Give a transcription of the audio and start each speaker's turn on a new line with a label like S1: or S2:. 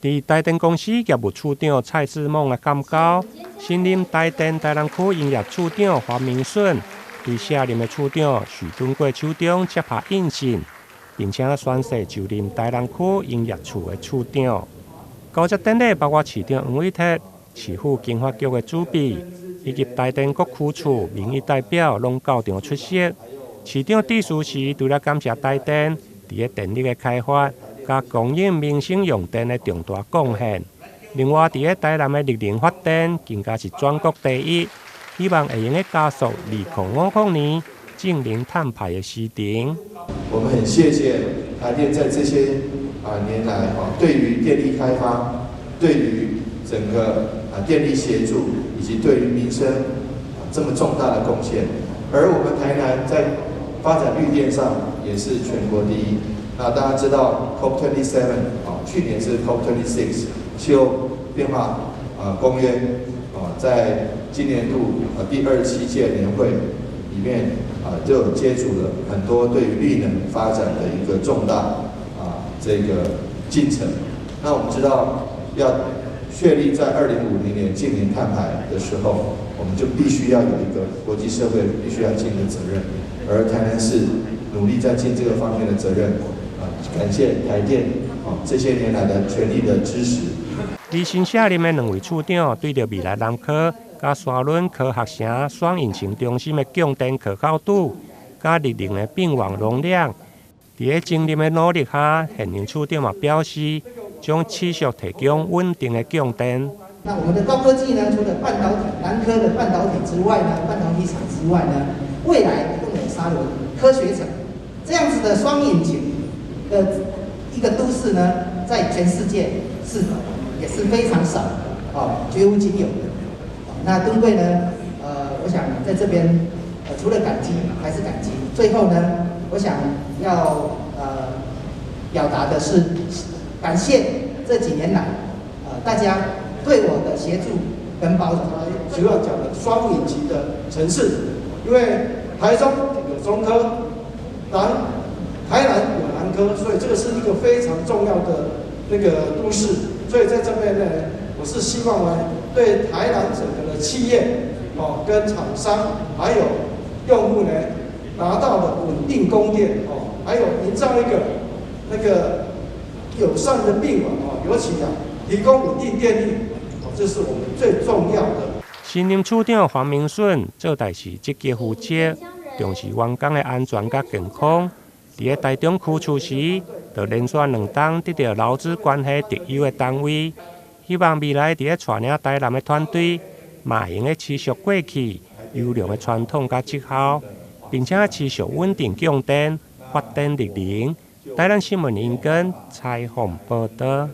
S1: 伫台电公司业务处长蔡志猛的感告，新任台电台南区营业处长黄明顺，对卸任的处长徐敦贵处长接下应信，并且宣誓就任台南区营业处的处长。高级典礼包括市长黄伟哲、市府经发局的主笔，以及台电各区处民意代表拢到场出席。市长致辞时，除了感谢台电伫电力的开发，甲供应民生用电的重大贡献。另外，伫台南的绿能发展更加是全国第一，希望会用加速2050年净零碳排的时程。
S2: 我们很谢谢台电在这些年来对于电力开发、对于整个电力协助以及对于民生这么重大的贡献。而我们台南在发展绿电上也是全国第一。那大家知道 COP27 去年是 COP26 气候变化公约在今年度第27届年会里面就有接触了很多对于绿能发展的一个重大这个进程。那我们知道要确立在2050年净零碳排的时候，我们就必须要有一个国际社会必须要尽的责任，而台南市努力在尽这个方面的责任。感谢台电这些年来的全力的支持。
S1: 而新卸任的2位处长对着未来南科、甲沙仑科学城双引擎中心的供电可靠度、甲绿能的并网容量，伫经历的努力下，现任处长嘛表示，将持续提供稳定的供电。
S3: 那我们的高科技呢，除了半导体南科的半导体之外呢，半导体厂之外呢，未来更有沙仑科学城这样子的双引擎的一个都市呢，在全世界也是非常少绝无仅有的。那敦贵呢，我想在这边除了感激还是感激。最后呢，我想要表达的是感谢这几年来大家对我的协助跟包容。
S4: 主要讲的双引擎的城市，因为台中有中科，台南有南科，所以这个是一个非常重要的那个都市。所以在这边呢，我是希望呢，对台南整个的企业跟厂商还有用户呢，拿到的稳定供电还有营造一个那个友善的并网尤其提供稳定电力这是我们最重要的。
S1: 新任处长黄明顺做代是积极负责，重视员工的安全甲健康。伫台中区处时，就连续2档得到劳资关系特优的单位，希望未来伫带领台南的团队，嘛会用持续过去优良的传统甲绩效，并且持续稳定供电、发展绿能。台南新闻引根采访报道。